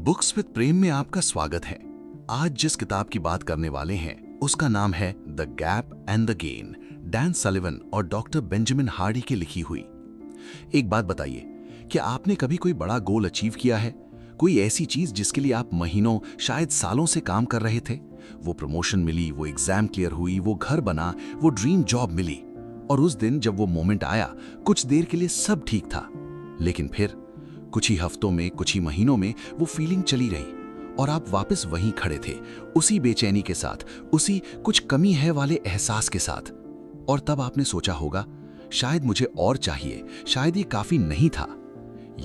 Books with प्रेम में आपका स्वागत है। आज जिस किताब की बात करने वाले हैं उसका नाम है the gap and the gain, Dan Sullivan और डॉक्टर बेंजामिन हार्डी की लिखी हुई। एक बात बताइए, क्या आपने कभी कोई बड़ा गोल अचीव किया है? कोई ऐसी चीज जिसके लिए आप महीनों शायद सालों से काम कर रहे थे? वो प्रमोशन मिली, वो एग्जाम क्लियर हुई, वो घर बना, वो ड्रीम जॉब मिली, और उस दिन जब वो मोमेंट आया कुछ देर के लिए सब ठीक था, लेकिन फिर कुछ ही हफ्तों में, कुछ ही महीनों में वो फीलिंग चली रही और आप वापस वहीं खड़े थे, उसी बेचैनी के साथ, उसी कुछ कमी है वाले एहसास के साथ। और तब आपने सोचा होगा, शायद मुझे और चाहिए, शायद ये काफी नहीं था।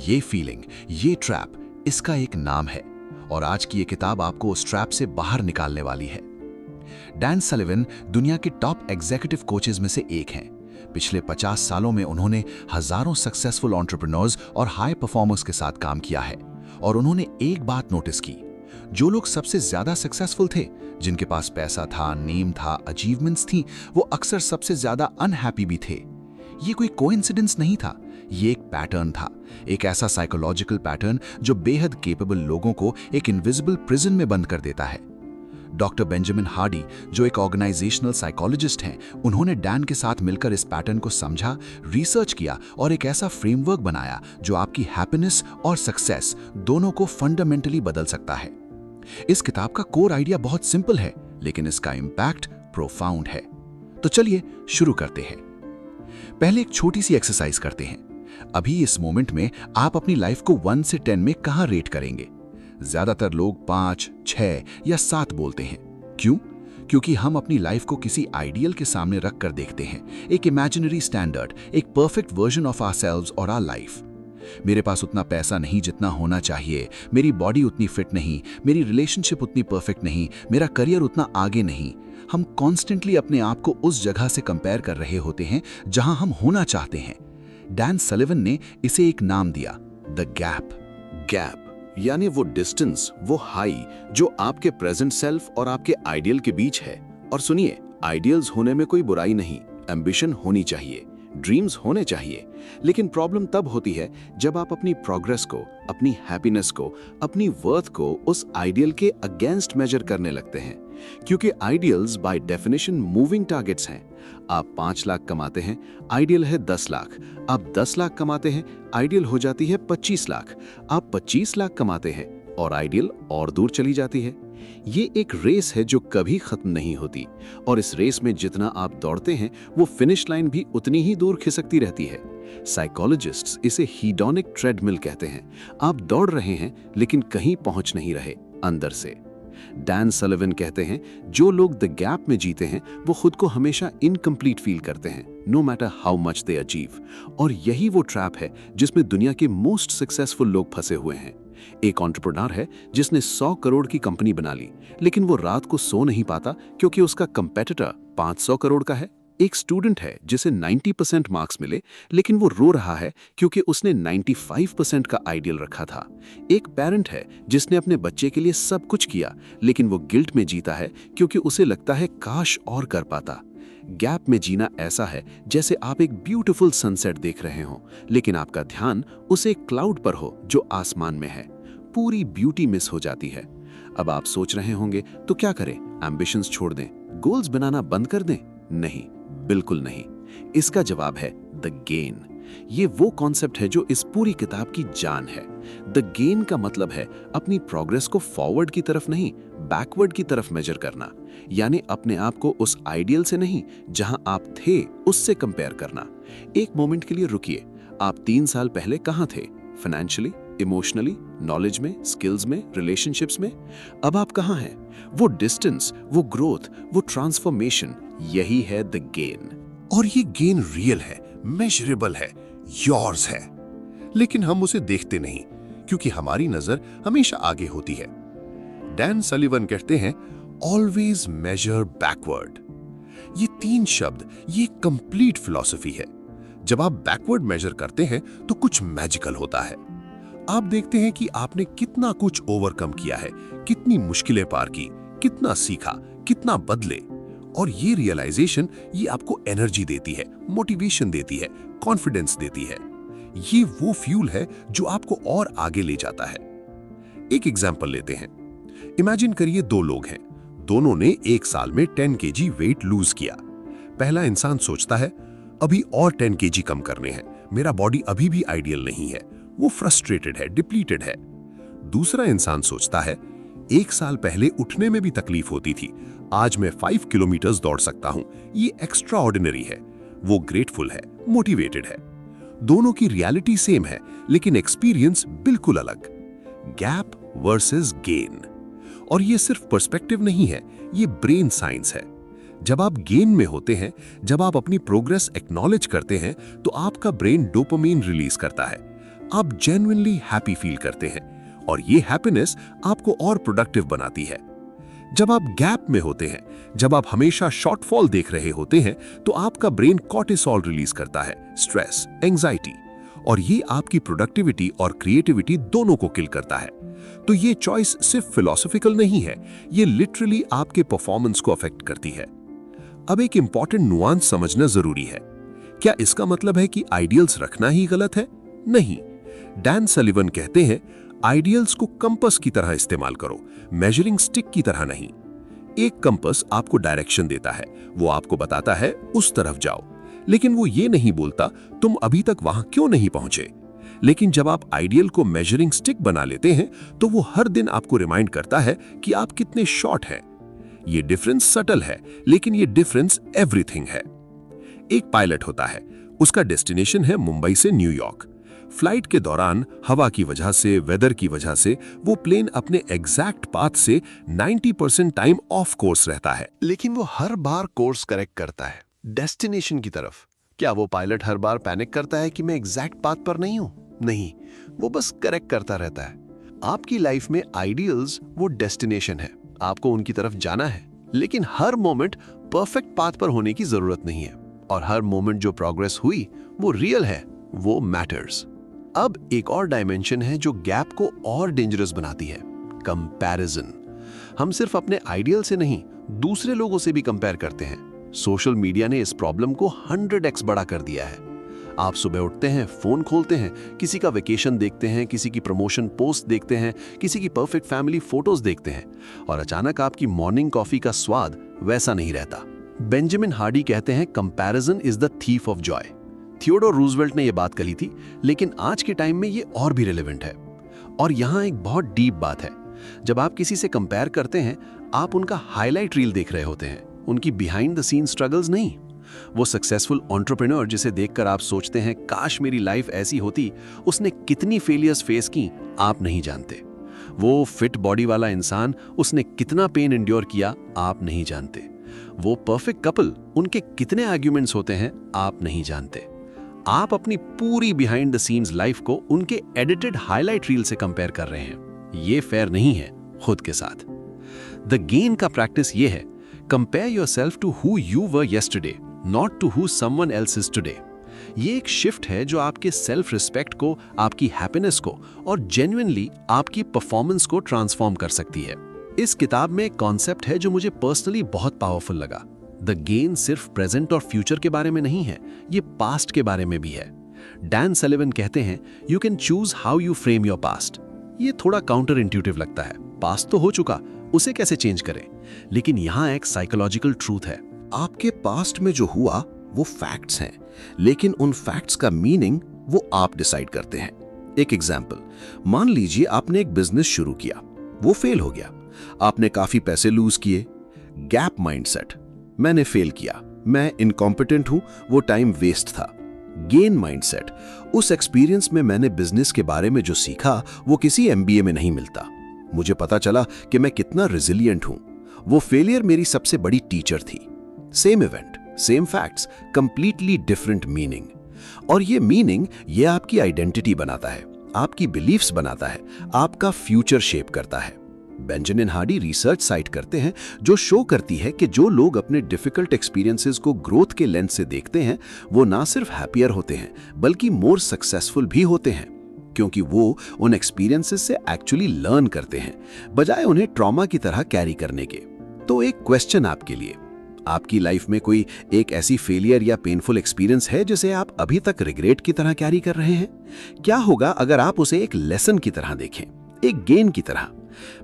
ये फीलिंग, ये ट्रैप, इसका एक नाम है, और आज की ये किताब आपको उस ट्रैप से बाहर निकालने वाली है। डैन सलिवन दुनिया के टॉप एग्जीक्यूटिव कोचेज में से एक हैं। पिछले 50 सालों में उन्होंने हजारों सक्सेसफुल एंटरप्रेन्योर्स और हाई परफॉर्मर्स के साथ काम किया है, और उन्होंने एक बात नोटिस की, जो लोग सबसे ज्यादा सक्सेसफुल थे, जिनके पास पैसा था, नेम था, अचीवमेंट्स थी, वो अक्सर सबसे ज्यादा अनहैप्पी भी थे। ये कोई कोइंसिडेंस नहीं था, ये एक पैटर्न था, एक ऐसा साइकोलॉजिकल पैटर्न जो बेहद केपेबल लोगों को एक इनविजिबल प्रिजन में बंद कर देता है। डॉक्टर बेंजामिन हार्डी, जो एक ऑर्गेनाइजेशनल साइकोलॉजिस्ट हैं, उन्होंने डैन के साथ मिलकर इस पैटर्न को समझा, रिसर्च किया और एक ऐसा फ्रेमवर्क बनाया जो आपकी हैप्पीनेस और सक्सेस दोनों को फंडामेंटली बदल सकता है। इस किताब का कोर आइडिया बहुत सिंपल है, लेकिन इसका इंपैक्ट प्रोफाउंड है। तो चलिए शुरू करते हैं। पहले एक छोटी सी एक्सरसाइज करते हैं। अभी इस मोमेंट में आप अपनी लाइफ को 1 से 10 में कहां रेट करेंगे? ज्यादातर लोग 5, 6 या 7 बोलते हैं। क्यों? क्योंकि हम अपनी लाइफ को किसी आइडियल के सामने रख कर देखते हैं, एक इमेजिनरी स्टैंडर्ड, एक परफेक्ट वर्जन ऑफ आवरसेल्व्स और आवर लाइफ। मेरे पास उतना पैसा नहीं जितना होना चाहिए, मेरी बॉडी उतनी फिट नहीं, मेरी रिलेशनशिप उतनी परफेक्ट नहीं, मेरा करियर उतना आगे नहीं। हम कॉन्स्टेंटली अपने आप को उस जगह से कंपेयर कर रहे होते हैं जहां हम होना चाहते हैं। डैन सलिवन ने इसे एक नाम दिया, द गैप। गैप यानी वो डिस्टेंस, वो हाई जो आपके प्रेजेंट सेल्फ और आपके आइडियल के बीच है। और सुनिए, आइडियल्स होने में कोई बुराई नहीं, एम्बिशन होनी चाहिए, ड्रीम्स होने चाहिए, लेकिन प्रॉब्लम तब होती है जब आप अपनी प्रोग्रेस को, अपनी हैप्पीनेस को, अपनी वर्थ को उस आइडियल के अगेंस्ट मेजर करने लगते हैं। क्योंकि ideals by definition moving targets हैं। आप 5 लाख कमाते हैं, आइडियल है 10 लाख। आप 10 लाख कमाते हैं, आइडियल हो जाती है 25 लाख। आप 25 लाख कमाते हैं और आइडियल और दूर चली जाती है। ये एक रेस है जो कभी खत्म नहीं होती, और इस रेस में जितना आप दौड़ते हैं वो फिनिश लाइन भी उतनी ही दूर खिसकती रहती है। साइकोलॉजिस्ट्स इसे हीडोनिक ट्रेडमिल कहते हैं। आप दौड़ रहे हैं लेकिन कहीं पहुंच नहीं रहे अंदर से। डैन सलिवन कहते हैं, जो लोग द गैप में जीते हैं वो खुद को हमेशा इनकम्प्लीट फील करते हैं, no matter how much they achieve. और यही वो ट्रैप है जिसमें दुनिया के मोस्ट सक्सेसफुल लोग फंसे हुए हैं। एक एंटरप्रेन्योर है जिसने 100 करोड़ की कंपनी बना ली, लेकिन वो रात को सो नहीं पाता क्योंकि उसका कंपेटिटर 500 करोड़ का है। एक स्टूडेंट है जिसे 90% मार्क्स मिले, लेकिन वो रो रहा है क्योंकि उसने 95% का आइडियल रखा था। एक पेरेंट है जिसने अपने बच्चे के लिए सब कुछ किया, लेकिन वो गिल्ट में जीता है क्योंकि उसे लगता है काश और कर पाता। गैप में जीना ऐसा है जैसे आप एक ब्यूटीफुल सनसेट देख रहे हो, लेकिन आपका ध्यान उस एक क्लाउड पर हो जो आसमान में है। पूरी ब्यूटी मिस हो जाती है। अब आप सोच रहे होंगे, तो क्या करें? एम्बिशंस छोड़ दें? गोल्स बनाना बंद कर दें? नहीं, बिल्कुल नहीं। इसका जवाब है द गेन। ये वो कॉन्सेप्ट है जो इस पूरी किताब की जान है। द गेन का मतलब है अपनी प्रोग्रेस को फॉरवर्ड की तरफ नहीं, बैकवर्ड की तरफ मेजर करना। यानी अपने आप को उस आइडियल से नहीं, जहां आप थे उससे कंपेयर करना। एक मोमेंट के लिए रुकिए। आप 3 साल पहले कहां थे? फाइनेंशियली, इमोशनली, नॉलेज में, स्किल्स में, रिलेशनशिप्स में? अब आप कहां हैं? वो डिस्टेंस, वो ग्रोथ, वो ट्रांसफॉर्मेशन, यही है द गेन। और ये गेन रियल है, मेजरेबल है, योर्स है, लेकिन हम उसे देखते नहीं क्योंकि हमारी नजर हमेशा आगे होती है। डैन सलिवन कहते हैं, ऑलवेज मेजर बैकवर्ड। ये 3 शब्द, ये कंप्लीट फिलॉसफी है। जब आप बैकवर्ड मेजर करते हैं तो कुछ मैजिकल होता है। आप देखते हैं कि आपने कितना कुछ ओवरकम किया है, कितनी मुश्किलें पार की, कितना सीखा, कितना बदले। और ये रियलाइजेशन, ये आपको एनर्जी देती है, मोटिवेशन देती है, कॉन्फिडेंस देती है। ये वो फ्यूल है जो आपको और आगे ले जाता है। एक एग्जाम्पल लेते हैं। इमेजिन करिए दो लोग हैं, दोनों ने एक साल में 10 केजी वेट लूज किया। पहला इंसान सोचता है अभी और 10 केजी कम करने हैं, मेरा बॉडी अभी भी आइडियल नहीं है, वो फ्रस्ट्रेटेड है, डिप्लीटेड है। दूसरा इंसान सोचता है एक साल पहले उठने में भी तकलीफ होती थी, आज मैं 5 किलोमीटर दौड़ सकता हूं, ये एक्स्ट्रा ऑर्डिनरी है। वो ग्रेटफुल है, मोटिवेटेड है। दोनों की रियलिटी सेम है लेकिन एक्सपीरियंस बिल्कुल अलग। Gap versus gain. और ये सिर्फ पर्सपेक्टिव नहीं है, ये ब्रेन साइंस है। जब आप गेन में होते हैं, जब आप अपनी प्रोग्रेस एक्नॉलेज करते हैं, तो आपका ब्रेन डोपामाइन रिलीज करता है। आप जेन्युइनली हैप्पी फील करते हैं और ये हैप्पीनेस आपको और प्रोडक्टिव बनाती है। जब आप गैप में होते हैं, जब आप हमेशा शॉर्टफॉल देख रहे होते हैं, तो आपका ब्रेन कॉर्टिसोल रिलीज करता है, स्ट्रेस, एंजाइटी, और ये आपकी प्रोडक्टिविटी और क्रिएटिविटी दोनों को किल करता है। तो ये चॉइस सिर्फ फिलॉसफिकल नहीं है, ये लिटरली आपके परफॉर्मेंस को अफेक्ट करती है। अब एक इंपॉर्टेंट नुआंस समझना जरूरी है। क्या इसका मतलब है कि आइडियल्स रखना ही गलत है? नहीं। डैन सलिवन कहते हैं आइडियल्स को कंपास की तरह इस्तेमाल करो, मेजरिंग स्टिक की तरह नहीं। एक कंपास आपको डायरेक्शन देता है, वो आपको बताता है उस तरफ जाओ, लेकिन वो ये नहीं बोलता तुम अभी तक वहां क्यों नहीं पहुंचे। लेकिन जब आप आइडियल को मेजरिंग स्टिक बना लेते हैं, तो वो हर दिन आपको रिमाइंड करता है कि आप कितने शॉर्ट हैं। ये डिफरेंस सटल है, लेकिन ये डिफरेंस एवरीथिंग है। एक पायलट होता है, उसका डेस्टिनेशन है मुंबई से न्यूयॉर्क। फ्लाइट के दौरान हवा की वजह से, वेदर की वजह से वो प्लेन अपने एग्जैक्ट पाथ से 90% टाइम ऑफ कोर्स रहता है। लेकिन वो हर बार कोर्स करेक्ट करता है डेस्टिनेशन की तरफ। क्या वो पायलट हर बार पैनिक करता है कि मैं एग्जैक्ट पाथ पर नहीं हूं? नहीं, वो बस करेक्ट करता रहता है। आपकी लाइफ में आइडियल्स वो डेस्टिनेशन है, आपको उनकी तरफ जाना है, लेकिन हर मोमेंट परफेक्ट पाथ पर होने की जरूरत नहीं है। और हर मोमेंट जो प्रोग्रेस हुई वो रियल है, वो मैटर्स। अब एक और डायमेंशन है जो गैप को और डेंजरस बनाती है, कंपैरिजन। हम सिर्फ अपने आइडियल से नहीं, दूसरे लोगों से भी कंपेयर करते हैं। सोशल मीडिया ने इस प्रॉब्लम को 100x बड़ा कर दिया है। आप सुबह उठते हैं, फोन खोलते हैं, किसी का वेकेशन देखते हैं, किसी की प्रमोशन पोस्ट देखते हैं, किसी की परफेक्ट फैमिली फोटोज देखते हैं, और अचानक आपकी मॉर्निंग कॉफी का स्वाद वैसा नहीं रहता। बेंजामिन हार्डी कहते हैं comparison is the thief of Joy. Theodore Roosevelt ने यह बात कही थी, लेकिन आज के टाइम में ये और भी रिलेवेंट है। और यहाँ एक बहुत डीप बात है। जब आप किसी से कंपेयर करते हैं, आप उनका हाईलाइट रील देख रहे होते हैं, उनकी बिहाइंड द सीन स्ट्रगल्स नहीं। वो सक्सेसफुल एंटरप्रेन्योर जिसे देखकर आप सोचते हैं काश मेरी लाइफ ऐसी होती, उसने कितनी फेलियर्स फेस की, आप नहीं जानते। वो फिट बॉडी वाला इंसान, उसने कितना पेन एंड्योर किया, आप नहीं जानते। वो परफेक्ट कपल, उनके कितने आर्ग्यूमेंट्स होते हैं, आप नहीं जानते। आप अपनी पूरी बिहाइंड द सीन्स लाइफ को उनके एडिटेड हाईलाइट रील से कंपेयर कर रहे हैं। ये फेयर नहीं है खुद के साथ। द गेन का प्रैक्टिस ये है, compare yourself to who you were yesterday, not to who someone else is today. ये एक शिफ्ट है जो आपके सेल्फ रिस्पेक्ट को, आपकी हैप्पीनेस को और जेन्युइनली आपकी परफॉर्मेंस को ट्रांसफॉर्म कर सकती है। इस किताब में एक कॉन्सेप्ट है जो मुझे पर्सनली बहुत पावरफुल लगा। द गेन सिर्फ प्रेजेंट और फ्यूचर के बारे में नहीं है, ये पास्ट के बारे में भी है। डैन सलिवन कहते हैं you can choose how you frame your past. ये थोड़ा काउंटर इंट्यूटिव लगता है, पास्ट तो हो चुका, उसे कैसे चेंज करें। लेकिन यहाँ एक साइकोलॉजिकल ट्रूथ है। आपके पास्ट में जो हुआ वो फैक्ट्स हैं, लेकिन उन फैक्ट्स का मीनिंग वो आप डिसाइड करते हैं। एक एग्जाम्पल, मान लीजिए आपने एक बिजनेस शुरू किया, वो फेल हो गया, आपने काफी पैसे लूज किए। गैप माइंडसेट, मैंने फेल किया, मैं इनकॉम्पिटेंट हूं, वो टाइम वेस्ट था। गेन माइंडसेट, उस एक्सपीरियंस में मैंने बिजनेस के बारे में जो सीखा वो किसी MBA में नहीं मिलता। मुझे पता चला कि मैं कितना रिजिलियंट हूं। वो फेलियर मेरी सबसे बड़ी टीचर थी। Same event, same facts, completely different meaning. और ये मीनिंग ये आपकी आइडेंटिटी बनाता है, आपकी बिलीफ्स बनाता है, आपका फ्यूचर शेप करता है। बेंजामिन हार्डी रिसर्च साइट करते हैं जो शो करती है कि जो लोग अपने डिफिकल्ट एक्सपीरियंसेस को ग्रोथ के लेंस से देखते हैं, वो ना सिर्फ हैप्पियर होते हैं बल्कि मोर सक्सेसफुल भी होते हैं, क्योंकि वो उन एक्सपीरियंसेस से एक्चुअली लर्न करते हैं बजाय उन्हें ट्रॉमा की तरह कैरी करने के। तो एक क्वेश्चन आपके लिए, आपकी लाइफ में कोई एक ऐसी फेलियर या पेनफुल एक्सपीरियंस है जिसे आप अभी तक रिग्रेट की तरह कैरी कर रहे हैं? क्या होगा अगर आप उसे एक लेसन की तरह देखें, एक गेन की तरह।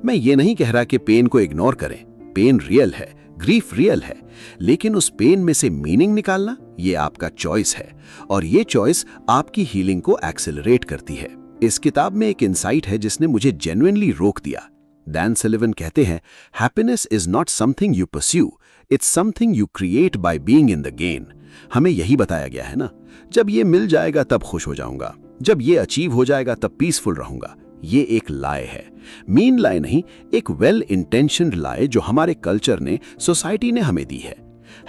मैं ये नहीं कह रहा कि पेन को इग्नोर करें, पेन रियल है, ग्रीफ रियल है, लेकिन उस पेन में से मीनिंग निकालना ये आपका चॉइस है, और ये चॉइस आपकी हीलिंग को एक्सेलरेट करती है। इस किताब में एक इंसाइट है जिसने मुझे जेन्युइनली रोक दिया। डैन सलिवन कहते हैं, happiness is not something you pursue, it's something you create by being in the gain. हमें यही बताया गया है ना, जब ये मिल जाएगा तब खुश हो जाऊंगा, जब ये अचीव हो जाएगा तब पीसफुल रहूंगा। ये एक लाए है, मीन लाए नहीं, एक वेल इंटेंशनड लाए जो हमारे कल्चर ने, सोसाइटी ने हमें दी है।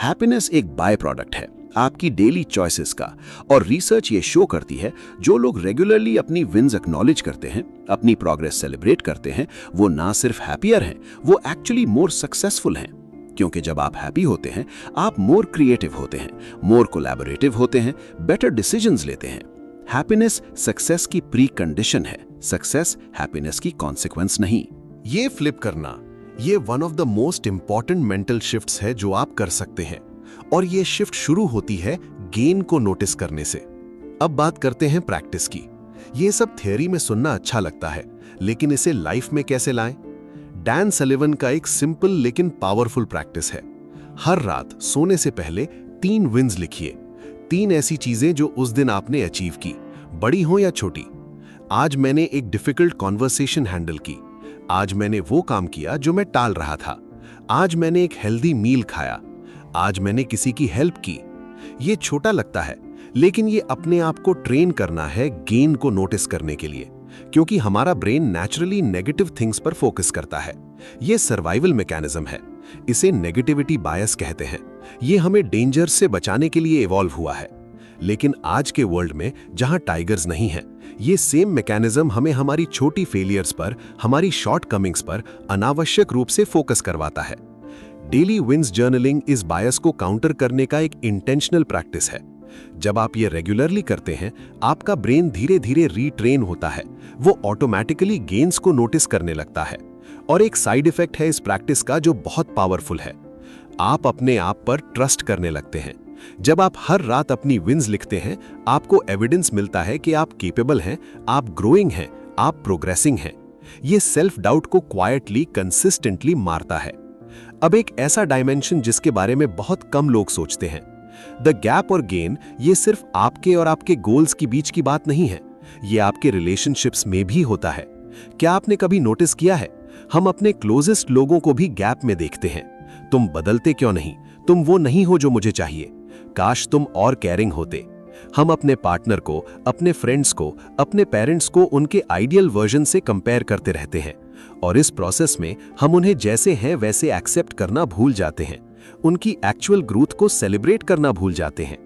हैप्पीनेस एक बाय प्रोडक्ट है आपकी डेली चॉइसेस का, और रिसर्च ये शो करती है जो लोग रेगुलरली अपनी विन्स एक्नॉलेज करते हैं, अपनी प्रोग्रेस सेलिब्रेट करते हैं, वो ना सिर्फ हैप्पियर हैं, वो एक्चुअली मोर सक्सेसफुल हैं। क्योंकि जब आप हैप्पी होते हैं, आप मोर क्रिएटिव होते हैं, मोर कोलैबोरेटिव होते हैं, बेटर डिसीजंस लेते हैं। हैप्पीनेस सक्सेस की प्री कंडीशन है, सक्सेस हैप्पीनेस की कॉन्सिक्वेंस नहीं। ये फ्लिप करना, ये one of the most important mental shifts है जो आप कर सकते हैं, और ये शिफ्ट शुरू होती है गेन को नोटिस करने से। अब बात करते हैं प्रैक्टिस की। ये सब थियरी में सुनना अच्छा लगता है, लेकिन इसे लाइफ में कैसे लाएं? डैन सलिवन का एक सिंपल लेकिन पावरफुल प्रैक्टिस है। हर रात सोने से पहले 3 विन्स लिखिए, 3 ऐसी चीजें जो उस दिन आपने अचीव की, बड़ी हो या छोटी। आज मैंने एक डिफिकल्ट कॉन्वर्सेशन हैंडल की, आज मैंने वो काम किया जो मैं टाल रहा था, आज मैंने एक हेल्दी मील खाया, आज मैंने किसी की हेल्प की। ये छोटा लगता है, लेकिन ये अपने आप को ट्रेन करना है गेन को नोटिस करने के लिए, क्योंकि हमारा ब्रेन नेचुरली नेगेटिव थिंग्स पर फोकस करता है। ये सर्वाइवल मैकेनिज्म है, इसे नेगेटिविटी बायस कहते हैं। ये हमें डेंजर से बचाने के लिए इवॉल्व हुआ है। लेकिन आज के वर्ल्ड में जहां टाइगर्स नहीं हैं, ये सेम मैकेनिज्म हमें हमारी छोटी फेलियर्स पर, हमारी शॉर्टकमिंग्स पर अनावश्यक रूप से फोकस करवाता है। डेली विन्स जर्नलिंग इस बायस को काउंटर करने का एक इंटेंशनल प्रैक्टिस है। जब आप ये रेगुलरली करते हैं, आपका ब्रेन धीरे धीरे रीट्रेन होता है, वो ऑटोमेटिकली गेन्स को नोटिस करने लगता है। और एक साइड इफेक्ट है इस प्रैक्टिस का जो बहुत पावरफुल है, आप अपने आप पर ट्रस्ट करने लगते हैं। जब आप हर रात अपनी विन्स लिखते हैं, आपको एविडेंस मिलता है कि आप केपेबल हैं, आप ग्रोइंग हैं, आप प्रोग्रेसिंग हैं। ये सेल्फ डाउट को क्वाइटली, कंसिस्टेंटली मारता है। अब एक ऐसा डायमेंशन जिसके बारे में बहुत कम लोग सोचते हैं, द गैप और गेन, ये सिर्फ आपके और आपके गोल्स के बीच की बात नहीं है, ये आपके रिलेशनशिप्स में भी होता है। क्या आपने कभी नोटिस किया है, हम अपने क्लोजेस्ट लोगों को भी गैप में देखते हैं। तुम बदलते क्यों नहीं, तुम वो नहीं हो जो मुझे चाहिए, काश तुम और केयरिंग होते। हम अपने पार्टनर को, अपने फ्रेंड्स को, अपने पेरेंट्स को उनके आइडियल वर्जन से कंपेयर करते रहते हैं, और इस प्रोसेस में हम उन्हें जैसे हैं वैसे एक्सेप्ट करना भूल जाते हैं, उनकी एक्चुअल ग्रोथ को सेलिब्रेट करना भूल जाते हैं।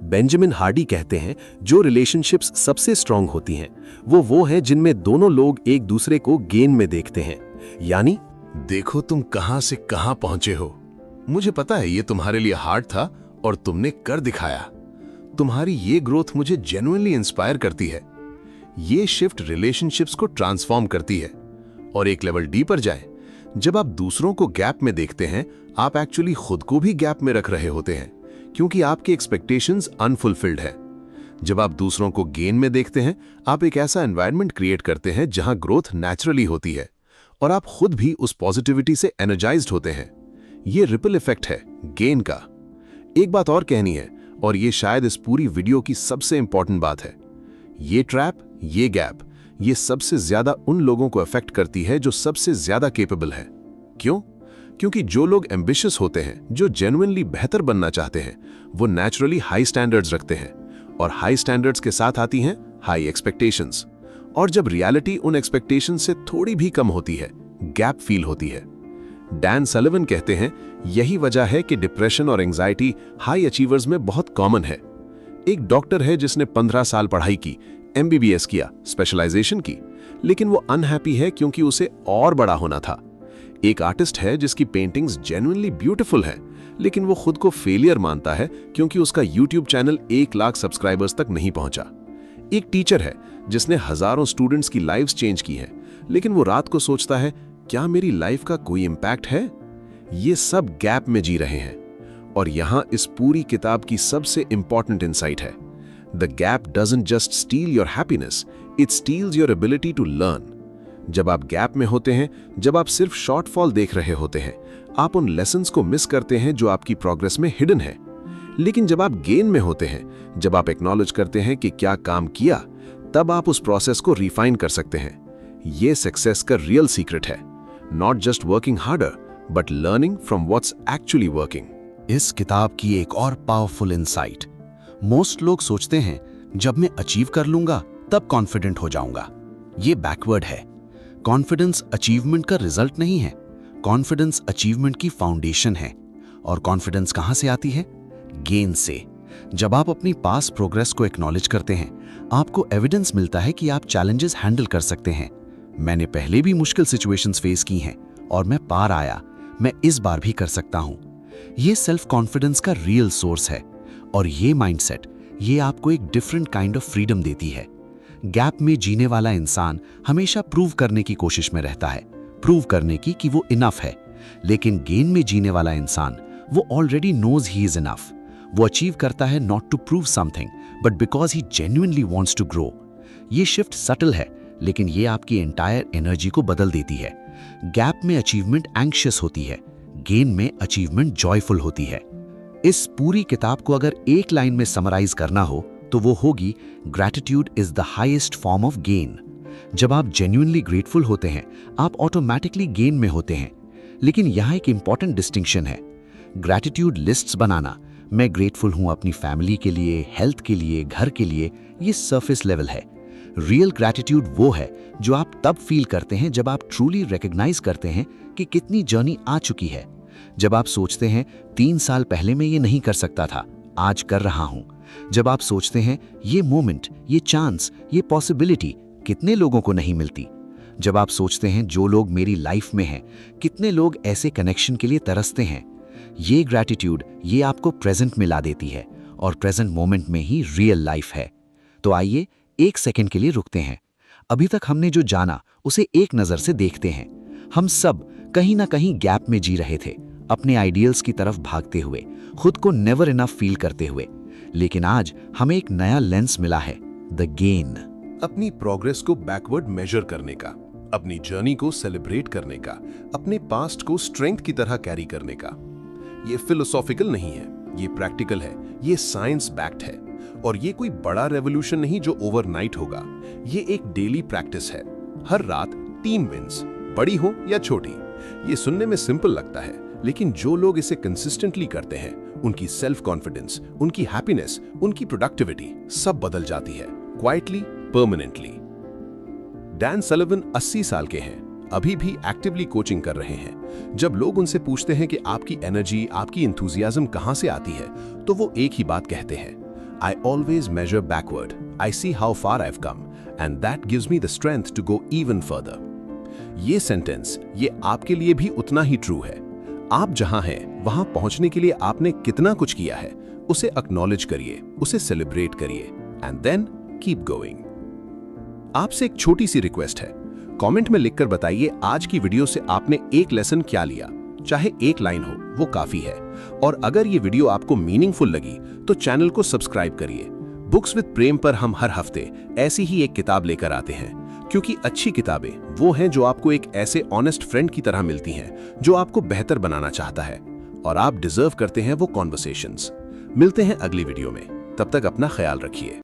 बेंजामिन हार्डी कहते हैं, जो रिलेशनशिप्स सबसे स्ट्रांग होती हैं, वो हैं जिनमें दोनों लोग एक दूसरे को गेन में देखते हैं। यानी देखो तुम कहां से कहां पहुंचे हो, मुझे पता है ये तुम्हारे लिए हार्ड था और तुमने कर दिखाया। तुम्हारी ये ग्रोथ मुझे जेन्युइनली इंस्पायर करती है। ये शिफ्ट रिलेशनशिप्स को ट्रांसफॉर्म करती है। और एक लेवल डीपर जाएं, जब आप दूसरों को गैप में देखते हैं, आप एक्चुअली खुद को भी गैप में रख रहे होते हैं, क्योंकि आपके एक्सपेक्टेशंस अनफुलफिल्ड है। जब आप दूसरों को गेन में देखते हैं, आप एक ऐसा एनवायरनमेंट क्रिएट करते हैं जहां ग्रोथ नेचुरली होती है, और आप खुद भी उस पॉजिटिविटी से एनर्जाइज्ड होते हैं। ये रिपल इफेक्ट है गेन का। एक बात और कहनी है, और ये शायद इस पूरी वीडियो की सबसे इंपॉर्टेंट बात है, ये ट्रैप, ये गैप, ये सबसे ज्यादा उन लोगों को अफेक्ट करती है जो सबसे ज्यादा केपेबल है। क्यों? क्योंकि जो लोग एम्बिशियस होते हैं, जो जेन्युइनली बेहतर बनना चाहते हैं, वो नेचुरली हाई स्टैंडर्ड्स रखते हैं, और हाई स्टैंडर्ड्स के साथ आती हैं हाई एक्सपेक्टेशंस। और जब रियलिटी उन एक्सपेक्टेशंस से थोड़ी भी कम होती है, गैप फील होती है। डैन सलिवन कहते हैं, यही वजह है कि डिप्रेशन और एंजाइटी हाई अचीवर्स में बहुत कॉमन है। एक डॉक्टर है जिसने 15 साल पढ़ाई की, MBBS किया, स्पेशलाइजेशन की, लेकिन वो अनहैप्पी है क्योंकि उसे और बड़ा होना था। एक आर्टिस्ट है जिसकी पेंटिंग्स जेन्युइनली ब्यूटीफुल है, लेकिन वो खुद को फेलियर मानता है क्योंकि उसका YouTube चैनल 1 लाख सब्सक्राइबर्स तक नहीं पहुंचा। एक टीचर है जिसने हजारों स्टूडेंट्स की लाइव्स चेंज की है, लेकिन वो रात को सोचता है, क्या मेरी लाइफ का कोई इंपैक्ट है? ये सब गैप में जी रहे हैं। और यहां इस पूरी किताब की सबसे इंपॉर्टेंट इंसाइट है, the gap doesn't just steal your happiness, it steals your ability to learn. जब आप गैप में होते हैं, जब आप सिर्फ शॉर्टफॉल देख रहे होते हैं, आप उन लेसन्स को मिस करते हैं जो आपकी प्रोग्रेस में हिडन है। लेकिन जब आप गेन में होते हैं, जब आप एक्नॉलेज करते हैं कि क्या काम किया, तब आप उस प्रोसेस को रिफाइन कर सकते हैं। ये सक्सेस का रियल सीक्रेट है, not just working harder but learning from what's actually working. इस किताब की एक और पावरफुल इंसाइट, मोस्ट लोग सोचते हैं जब मैं अचीव कर लूंगा तब कॉन्फिडेंट हो जाऊंगा। ये बैकवर्ड है। कॉन्फिडेंस अचीवमेंट का रिजल्ट नहीं है, कॉन्फिडेंस अचीवमेंट की फाउंडेशन है। और कॉन्फिडेंस कहां से आती है? गेन से। जब आप अपनी पास्ट प्रोग्रेस को एक्नॉलेज करते हैं, आपको एविडेंस मिलता है कि आप चैलेंजेस हैंडल कर सकते हैं। मैंने पहले भी मुश्किल सिचुएशंस फेस की हैं और मैं पार आया, मैं इस बार भी कर सकता हूं। ये सेल्फ कॉन्फिडेंस का रियल सोर्स है और ये माइंडसेट, ये आपको एक डिफरेंट काइंड ऑफ फ्रीडम देती है। गैप में जीने वाला इंसान हमेशा प्रूव करने की कोशिश में रहता है, प्रूव करने की कि वो इनफ है। लेकिन गेन में जीने वाला इंसान, वो already knows he is enough. वो अचीव करता है not to prove something but because he genuinely wants to grow. ये शिफ्ट सटल है, लेकिन ये आपकी एंटायर एनर्जी को बदल देती है। गैप में अचीवमेंट एंग्शियस होती है, गेन में अचीवमेंट जॉयफुल होती है। इस पूरी किताब को अगर एक लाइन में समराइज करना हो तो वो होगी, gratitude is the highest form of gain. जब आप जेन्युइनली ग्रेटफुल होते हैं, आप ऑटोमेटिकली गेन में होते हैं। लेकिन यहाँ एक इंपॉर्टेंट डिस्टिंक्शन है। ग्रैटिट्यूड लिस्ट्स बनाना, मैं ग्रेटफुल हूं अपनी फैमिली के लिए, हेल्थ के लिए, घर के लिए, ये सरफेस लेवल है। रियल ग्रैटिट्यूड वो है जो आप तब फील करते हैं जब आप ट्रूली रिकॉग्नाइज करते हैं कि कितनी जर्नी आ चुकी है। जब आप सोचते हैं 3 साल पहले मैं ये नहीं कर सकता था, आज कर रहा हूं। जब आप सोचते हैं ये मोमेंट, ये चांस, ये पॉसिबिलिटी कितने लोगों को नहीं मिलती। जब आप सोचते हैं जो लोग मेरी लाइफ में हैं, कितने लोग ऐसे कनेक्शन के लिए तरसते हैं। ये ग्रैटिट्यूड, ये आपको प्रेजेंट में ला देती है और प्रेजेंट मोमेंट में ही रियल लाइफ है। तो आइए 1 सेकंड के लिए रुकते हैं। अभी तक हमने जो जाना उसे एक नजर से देखते हैं। हम सब कहीं ना कहीं गैप में जी रहे थे, अपने आइडियल्स की तरफ भागते हुए, खुद को नेवर इनफ फील करते हुए। लेकिन आज हमें एक नया लेंस मिला है, द गेन। अपनी प्रोग्रेस को बैकवर्ड मेजर करने का, अपनी जर्नी को सेलिब्रेट करने का, अपने पास्ट को स्ट्रेंथ की तरह कैरी करने का। ये फिलोसॉफिकल नहीं है, ये प्रैक्टिकल है, ये साइंस बैक्ड है। और ये कोई बड़ा रेवोल्यूशन नहीं जो ओवरनाइट होगा। ये एक डेली प्रैक्टिस है। हर रात 3 विंस, बड़ी हो या छोटी। ये सुनने में सिंपल लगता है, लेकिन जो लोग इसे कंसिस्टेंटली करते हैं, उनकी सेल्फ कॉन्फिडेंस, उनकी हैप्पीनेस, उनकी प्रोडक्टिविटी सब बदल जाती है, क्वाइटली, परमानेंटली। डैन सलिवन 80 साल के हैं, अभी भी एक्टिवली कोचिंग कर रहे हैं। जब लोग उनसे पूछते हैं कि आपकी एनर्जी, आपकी इंथुजियाज्म कहां से आती है, तो वो एक ही बात कहते हैं, I always measure backward. I see how far I've come, and that gives me the strength to go even further. ये सेंटेंस, ये आपके लिए भी उतना ही ट्रू है। आप जहां हैं, वहां पहुंचने के लिए आपने कितना कुछ किया है, उसे एक्नॉलेज करिए, उसे सेलिब्रेट करिए, and then keep going. आपसे एक छोटी सी रिक्वेस्ट है, कमेंट में लिखकर बताइए आज की वीडियो से आपने एक लेसन क्या लिया। चाहे एक लाइन हो, वो काफी है। और अगर ये वीडियो आपको मीनिंगफुल लगी तो चैनल को सब्सक्राइब करिए। बुक्स विद प्रेम पर हम हर हफ्ते ऐसी ही एक किताब लेकर आते हैं, क्योंकि अच्छी किताबें वो हैं जो आपको एक ऐसे ऑनेस्ट फ्रेंड की तरह मिलती हैं जो आपको बेहतर बनाना चाहता है। और आप डिजर्व करते हैं वो कॉन्वर्सेशंस। मिलते हैं अगली वीडियो में, तब तक अपना ख्याल रखिए।